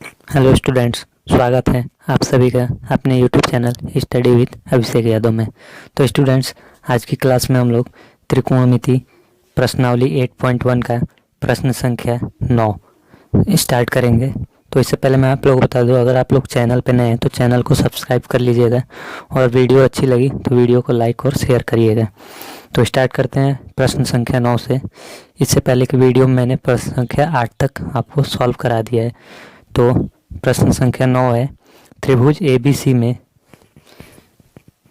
Hello students, स्वागत है आप सभी का अपने YouTube channel study with Abhishek Yadav में। तो स्टूडेंट्स, आज की क्लास में हम लोग त्रिकोणमिति प्रश्नावली 8.1 का प्रश्न संख्या 9 स्टार्ट करेंगे। तो इससे पहले मैं आप लोगों को बता दूं, अगर आप लोग चैनल पर नए हैं तो चैनल को सब्सक्राइब कर लीजिएगा और वीडियो अच्छी लगी तो वीडियो को लाइक और शेयर करिएगा। तो स्टार्ट करते हैं प्रश्न संख्या 9 से। इससे पहले की वीडियो में मैंने प्रश्न संख्या 8 तक आपको सॉल्व करा दिया है। तो प्रश्न संख्या 9 है, त्रिभुज ABC में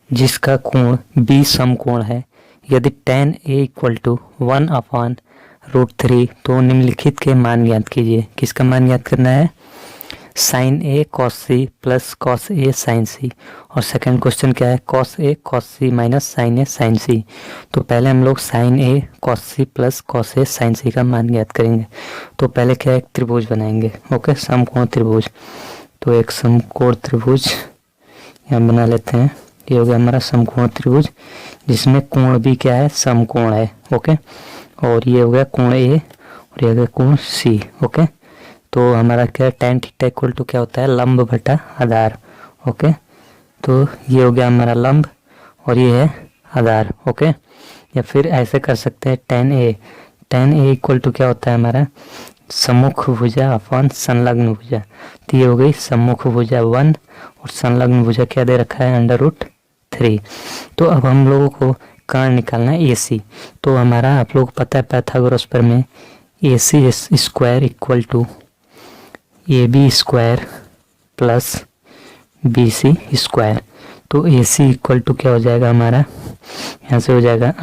जिसका कोण B समकोण है, यदि tan A = 1/√3 तो निम्नलिखित के मान ज्ञात कीजिए। किसका मान ज्ञात करना है? sin A cos C plus cos A sin C। और सेकंड क्वेश्चन क्या है? cos A cos C minus sin A sin C। तो पहले हम लोग sin A cos C plus cos A sin C का मान ज्ञात करेंगे। तो पहले क्या है? एक त्रिभुज बनाएंगे। ओके, समकोण त्रिभुज। तो एक समकोण त्रिभुज यहाँ बना लेते हैं। ये हो गया हमारा समकोण त्रिभुज जिसमें कोण भी क्या है? समकोण है। ओके, और ये हो गया कोण A और ये हो गया कोण C। ओके, तो हमारा क्या tan थीटा इक्वल टू क्या होता है? लंब बटा आधार। ओके, तो ये हो गया हमारा लंब और ये है आधार। ओके, या फिर ऐसे कर सकते हैं tan A इक्वल टू क्या होता है हमारा? सम्मुख भुजा अपॉन संलग्न भुजा। तो ये हो गई सम्मुख भुजा 1 और संलग्न भुजा क्या दे रखा है? √3। तो अब हम लोगों को कर्ण निकालना है AC। तो हमारा आप लोग को पता है पाइथागोरस पर में AC square equal to AB square plus BC square. तो AC इक्वल टू क्या हो जाएगा हमारा? यहाँ से हो जाएगा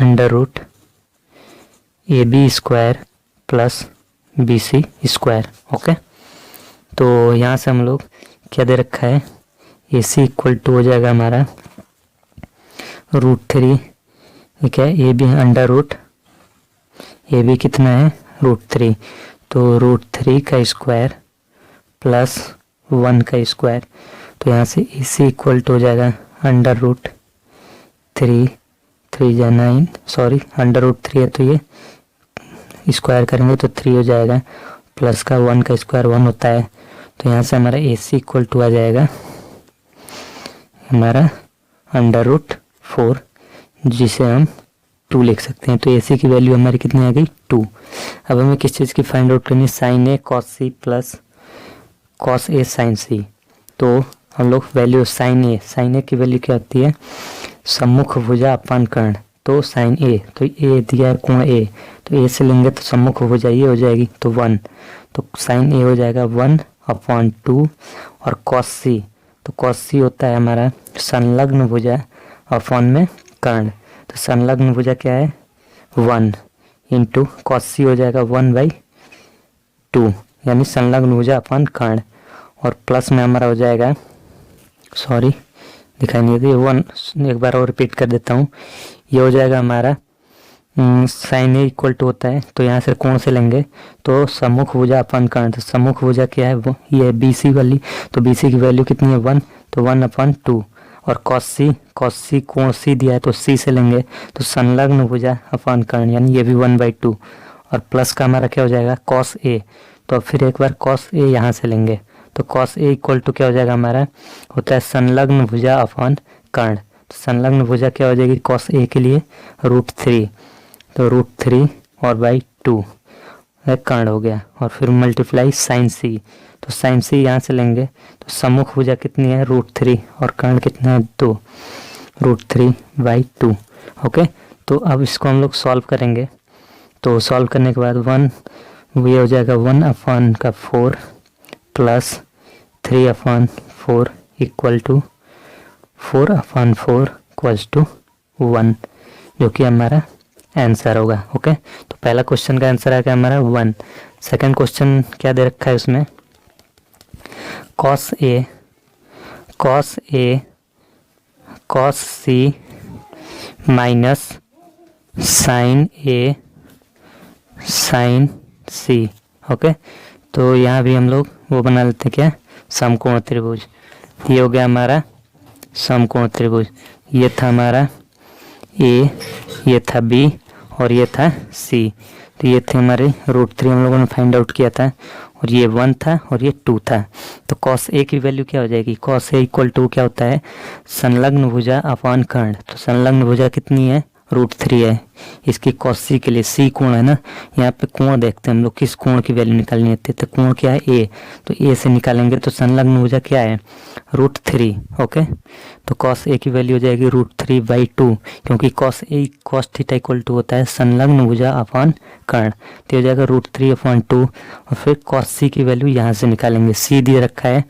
√AB square plus BC square. Okay, तो यहाँ से हम लोग क्या दे रखा है? AC इक्वल टू हो जाएगा हमारा √3। ठीक है, AB कितना है? √3। तो √3 का स्क्वायर प्लस 1 का स्क्वायर। तो यहाँ से AC इक्वल टू हो जाएगा √3, 3 जा 9, सॉरी √3 है तो ये स्क्वायर करेंगे तो 3 हो जाएगा, प्लस का 1 का स्क्वायर 1 होता है। तो यहाँ से हमारा AC इक्वल टू आ जाएगा हमारा √4, जिसे हम 2 लिख सकते हैं। तो AC की वैल्यू हमारी कितनी आ गई? 2। अब हमें किस चीज़ की फाइंड आउट करनी है? sin A cos C plus cos A sin C। तो हम लोग वैल्यू sin A की वैल्यू क्या होती है? सम्मुख भुजा अपान कर्ण। तो sin A, तो A दिया है कोण A, तो A से लेंगे तो सम्मुख भुजा ये हो जाएगी तो 1। तो sin A हो जाएगा 1/2 और cos C, तो cos C होता है हमारा संलग्न भुजा अपान में कर्ण। तो संलग्न भुजा क्या है? 1 इंटू cos C हो जाएगा 1/2, यानी संलग्न भुजा अपान कर्ण। और प्लस में हमारा हो जाएगा, सॉरी दिखाई नहीं दी 1, एक बार और रिपीट कर देता हूँ। ये हो जाएगा हमारा sin A इक्वल टू होता है, तो यहाँ से कोण से लेंगे तो सम्मुख भुजा अपान कर्ण। तो सम्मुख भुजा क्या है? वो ये है BC वाली। तो BC की वैल्यू कितनी है? 1, तो 1/2 और cos C कोण C दिया है तो C से लेंगे तो संलग्न भुजा अपान कर्ण, यानी ये भी 1/2 और प्लस का हमारा क्या हो जाएगा? cos A। तो फिर एक बार cos A यहाँ से लेंगे तो cos A इक्वल टू क्या हो जाएगा हमारा? होता है संलग्न भुजा अपान कर्ण। तो संलग्न भुजा क्या हो जाएगी cos A के लिए? √3। तो √3 और /2 कर्ण हो गया और फिर मल्टीप्लाई sin C। तो sin C यहाँ से लेंगे तो सम्मुख भुजा कितनी है? √3 और कर्ण कितना है? 2, √3/2। ओके, तो अब इसको हम लोग सॉल्व करेंगे। तो सॉल्व करने के बाद 1 ये हो जाएगा 1/4 plus 3/4 equal to 4/4 equals to 1, जो कि हमारा आंसर होगा। ओके, तो पहला क्वेश्चन का आंसर है क्या हमारा? 1। सेकंड क्वेश्चन क्या दे रखा है उसमें? cos cos C minus sin A sin C। Okay, तो यहाँ भी हम लोग वो बना लेते हैं क्या? समकोण त्रिभुज। ये हो गया हमारा समकोण त्रिभुज। ये था हमारा A, ये था B और ये था c। तो ये थे हमारे √3 हम लोगों ने फाइंड आउट किया था, और ये 1 था और ये 2 था। तो cos a की वैल्यू क्या हो जाएगी, cos a इक्वल टू क्या होता है, संलग्न भुजा अपॉन कर्ण। तो संलग्न भुजा कितनी है, √3 है। इसकी cos c के लिए c कोण है ना, यहाँ पे कोण देखते हैं हम लोग, किस कोण की वैल्यू निकालनी होती है। तो कोण क्या है, a, तो a से निकालेंगे। तो संलग्न भुजा क्या है, √3। ओके, तो cos a की वैल्यू हो जाएगी √3/2, क्योंकि cos थीटा इक्वल टू होता है संलग्न भुजा अपॉन कर्ण। तो हो जाएगा √3/2, और फिर cos c की वैल्यू यहाँ से निकालेंगे, c दिए रखा है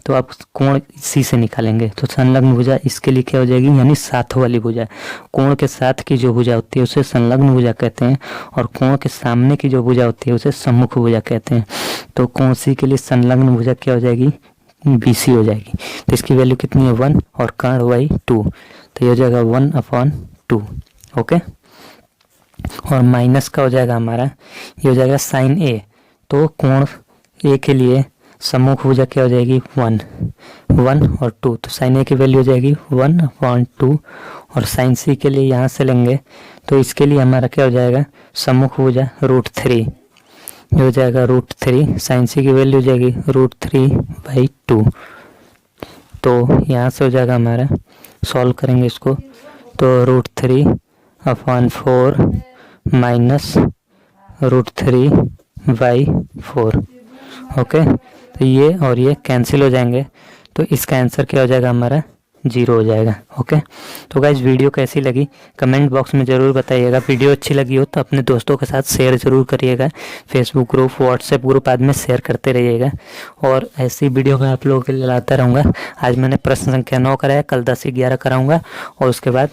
तो आप कोण c से निकालेंगे। तो संलग्न भुजा इसके लिए क्या हो जाएगी, यानी साथ वाली भुजा, कोण के साथ की जो भुजा होती है उसे संलग्न भुजा कहते हैं, और कोण के सामने की जो भुजा होती है उसे सम्मुख भुजा कहते हैं। तो कोण c के लिए संलग्न भुजा क्या हो जाएगी, BC हो जाएगी। तो इसकी वैल्यू कितनी है, 1, और कर्ण 2, तो ये हो जाएगा 1/2। ओके, और माइनस का हो जाएगा हमारा, ये हो जाएगा sin a। तो कोण a के लिए सम्मुख भुजा क्या हो जाएगी, 1 और 2, तो sin a की वैल्यू हो जाएगी 1/2, और sin c के लिए यहाँ से लेंगे तो इसके लिए हमारा क्या हो जाएगा, सम्मुख भुजा √3, ये हो जाएगा √3, sin c की वैल्यू हो जाएगी √3/2। तो यहाँ से हो जाएगा हमारा, सॉल्व करेंगे इसको, तो √3/4 माइनस √3/4। ओके, तो ये और ये कैंसिल हो जाएंगे, तो इसका आंसर क्या हो जाएगा हमारा, 0 हो जाएगा। ओके, तो गाइज वीडियो कैसी लगी कमेंट बॉक्स में ज़रूर बताइएगा। वीडियो अच्छी लगी हो तो अपने दोस्तों के साथ शेयर ज़रूर करिएगा, फेसबुक ग्रुप, व्हाट्सएप ग्रुप आदि में शेयर करते रहिएगा, और ऐसी वीडियो मैं आप लोगों के लिए लाता रहूँगा। आज मैंने प्रश्न संख्या 9 कराया, कल 10 से 11 कराऊँगा, और उसके बाद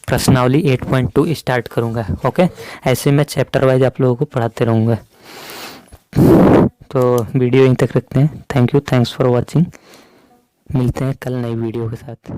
प्रश्नावली 8.2 स्टार्ट करूँगा। ओके, ऐसे मैं चैप्टर वाइज आप लोगों को पढ़ाते रहूँगा। तो वीडियो यहीं तक रखते हैं। Thank you, thanks for watching. मिलते हैं कल नई वीडियो के साथ।